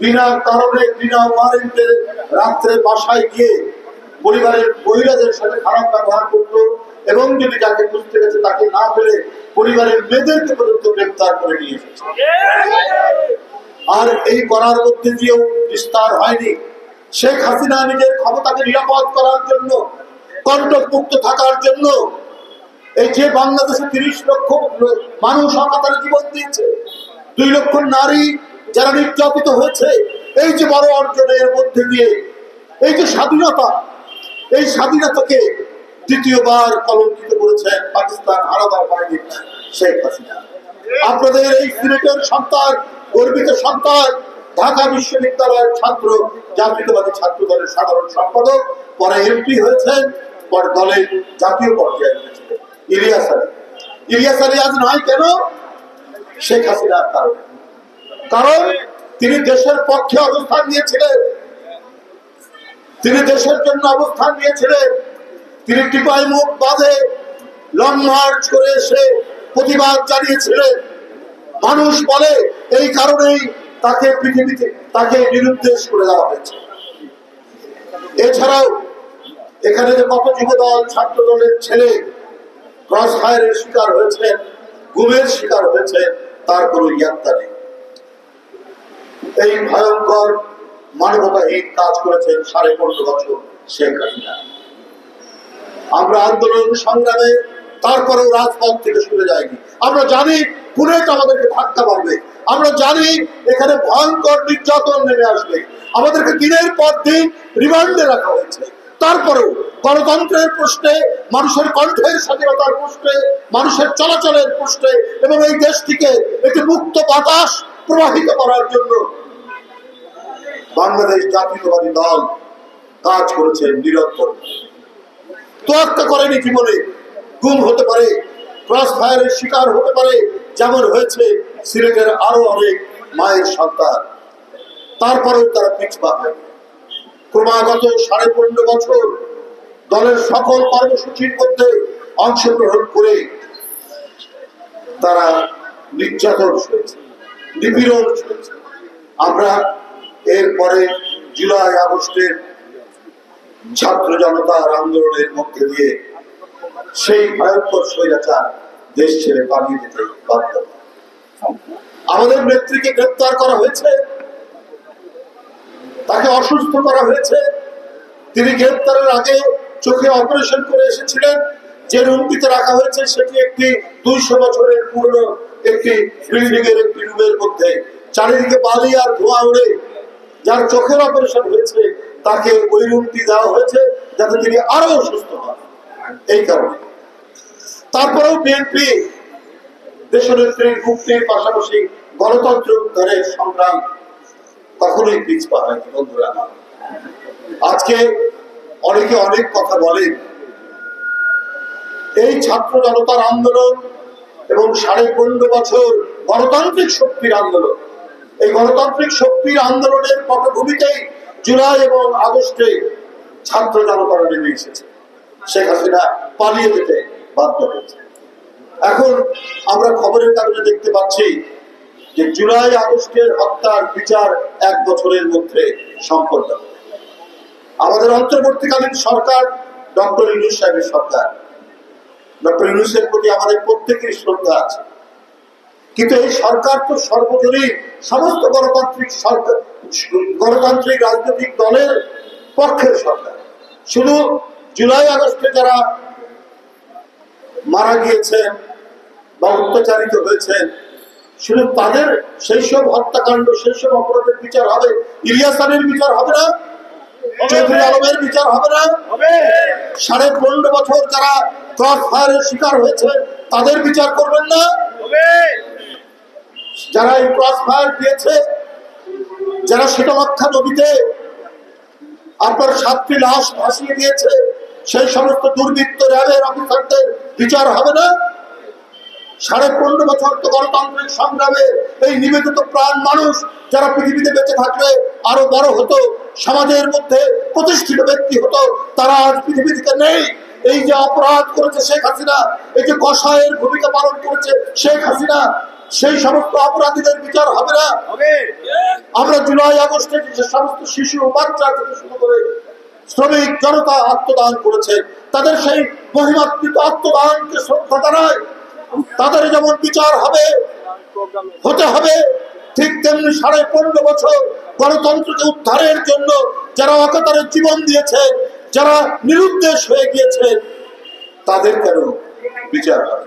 বিনা কারণে বিনা ওয়ারেন্টে রাত্রে বাসায় গিয়ে পরিবারের মহিলাদের সাথে খারাপ ব্যবহার করতো এবং যদি যাকে খুঁজতে গেছে তাকে না পেলে পরিবারের মেয়েদেরকে পর্যন্ত গ্রেফতার করে নিয়ে এসেছে। আর এই করার মধ্যে দিয়েও বিস্তার হয়নি। শেখ হাসিনা নিজের ক্ষমতাকে নিরাপদ করার জন্য, কণ্টকমুক্ত থাকার জন্য এই যে বাংলাদেশে 30 লক্ষ মানুষ অকাতরে জীবন দিয়েছে, 2 লক্ষ নারী যারা নির্যাতিত হয়েছে, এই যে বড় অর্জনের মধ্যে দিয়ে এই যে স্বাধীনতা, এই স্বাধীনতাকে দ্বিতীয়বার কলঙ্কিত করেছেন পাকিস্তান হানাদার বাহিনীর শেখ হাসিনা। আপনাদের এই সিলেটের সন্তান, গর্বিত সন্তান, ঢাকা বিশ্ববিদ্যালয়ের ছাত্র, জাতীয়তাবাদী ছাত্র দলের সাধারণ সম্পাদক, পরে এমপি হয়েছেন, পরে দলের জাতীয় পর্যায়ে হয়েছিলেন ইলিয়াস আলী। ইলিয়াস আলী আজ নয় কেন? শেখ হাসিনার কারণে। কারণ তিনি দেশের পক্ষে অবস্থান নিয়েছিলেন, তিনি দেশের জন্য অবস্থান নিয়েছিলেন। তিনি টিপাই মুখ বাঁধে লং মার্চ করে এসে প্রতিবাদ জানিয়েছিলেন। মানুষ বলে এই কারণেই তাকে পৃথিবীতে তাকে নিরুদ্দেশ করে দেওয়া হয়েছে। এছাড়াও এখানে যে কত যুবদল, ছাত্র দলের ছেলে ক্রস ফায়ারের শিকার হয়েছে, গুমের শিকার হয়েছে, তার কোনো ইয়াত্তা নেই। এই ভয়ঙ্কর মানবতাহীন কাজ করেছেন 15.5 বছর শেখ হাসিনা। আমরা আন্দোলন সংগ্রামে তারপরেও রাজপথ থেকে সরে যায়নি। আমরা জানি পুলিশ আমাদেরকে ধাক্কা মারবে, আমরা জানি এখানে ভয়ঙ্কর নির্যাতন নেমে আসবে, আমাদেরকে দিনের পর দিন রিমান্ডে রাখা হয়েছে। তারপরেও গণতন্ত্রের প্রশ্নে, মানুষের কণ্ঠের স্বাধীনতার প্রশ্নে, মানুষের চলাচলের প্রশ্নে এবং এই দেশটিকে একটি মুক্ত বাতাস প্রবাহিত করার জন্য বাংলাদেশ জাতীয়তাবাদী দল কাজ করেছে নিরন্তর। তোয়াক্কা করেনি জীবনে। গুম হতে পারে, ক্রস ফায়ারের শিকার হতে পারে, যেমন হয়েছে সিলেটের আরো অনেক মায়ের সন্তান। তারপরেও তারা পিছপা হয়। ক্রমাগত 15.5 বছর দলের সকল কর্মসূচির মধ্যে অংশগ্রহণ করে তারা নির্যাতন হয়েছে, নিপীড়ন হয়েছে। আমরা এরপরে জুলাই আগস্টের ছাত্র জনতার আন্দোলনের মধ্যে দিয়ে সেই ভয়ঙ্কর স্বৈরাচার দেশ ছেড়ে পালিয়ে যেতে বাধ্য। আমাদের নেত্রীকে গ্রেপ্তার করা হয়েছে, তাকে অসুস্থ করা হয়েছে। তিনি গ্রেপ্তারের আগে চোখে অপারেশন করে এসেছিলেন। যে রুমটিতে রাখা হয়েছে সেটি একটি 200 বছরের পুরনো একটি বিল্ডিং এর একটি রুমের মধ্যে, চারিদিকে বালি আর ধোঁয়া উড়ে। যার চোখের অপারেশন হয়েছে তাকে ওই রুমটি দেওয়া হয়েছে যাতে তিনি আরো অসুস্থ হন। এই কারণে তারপরেও বিএনপি দেশনেত্রীর মুক্তির পাশাপাশি গণতন্ত্র উদ্ধারের সংগ্রাম কখনোই পিছপা হয়নি। বন্ধুরা, আজকে অনেকে অনেক কথা বলেন। এই ছাত্র জনতার আন্দোলন এবং 15.5 বছর গণতান্ত্রিক শক্তির আন্দোলন, এই গণতান্ত্রিক শক্তির আন্দোলনের পটভূমিতেই জুলাই এবং আগস্টে ছাত্র জনতারা নেমে এসেছে। শেখ হাসিনা পালিয়ে যেতে বাধ্য হয়েছে। এখন আমরা খবরের কাগজে দেখতে পাচ্ছি যে জুলাই আগস্টের হত্যার বিচার 1 বছরের মধ্যে সম্পন্ন। আমাদের অন্তর্বর্তীকালীন সরকার, ডক্টর ইউনূস সাহেবের সরকার, ডক্টর ইউনূসের প্রতি আমাদের প্রত্যেকেরই শ্রদ্ধা আছে। কিন্তু এই সরকার তো সর্বজনীন সমস্ত গণতান্ত্রিক রাজনৈতিক দলের পক্ষের সরকার। শুধু জুলাই আগস্টে যারা মারা গিয়েছেন বা অত্যাচারিত হয়েছেন, শুধু তাদের সেই সব হত্যাকাণ্ড, সেই সব অপরাধের বিচার হবে? ইলিয়াস আলীর বিচার হবে না? চৌধুরী আলমের বিচার হবে না? 15.5 বছর যারা ক্রস ফায়ারের শিকার হয়েছে তাদের বিচার করবেন না? যারা এই ক্রস ফায়ার দিয়েছে, যারা শীতলক্ষা নদীতে আপনার 7টি লাশ ভাসিয়ে দিয়েছে, সেই সমস্ত দুর্বৃত্ত র্যাবের অফিসারদের বিচার হবে না? 15.5 বছর তো গণতান্ত্রিক সংগ্রামে এই নিবেদিত প্রাণ মানুষ যারা পৃথিবীতে বেঁচে থাকলে আরো বড় হতো, সমাজের মধ্যে প্রতিষ্ঠিত ব্যক্তি হতো, তারা আজ পৃথিবী থেকে নেই। এই যে অপরাধ করেছে শেখ হাসিনা, এই যে কসাইয়ের ভূমিকা পালন করেছে শেখ হাসিনা, সেই সমস্ত অপরাধীদের বিচার হবে না। আমরা জুলাই আগস্টে যে সমস্ত শিশু বাচ্চা থেকে শুরু করে শ্রমিক জনতা আত্মদান করেছে, তাদের সেই মহিমান্বিত আত্মদানকে শ্রদ্ধা জানায়। তাদের যেমন বিচার হবে, হতে হবে, ঠিক তেমনি 15.5 বছর গণতন্ত্রকে উদ্ধারের জন্য যারা অকাতরে জীবন দিয়েছে, যারা নিরুদ্দেশ হয়ে গিয়েছে, তাদের কেন বিচার হবে?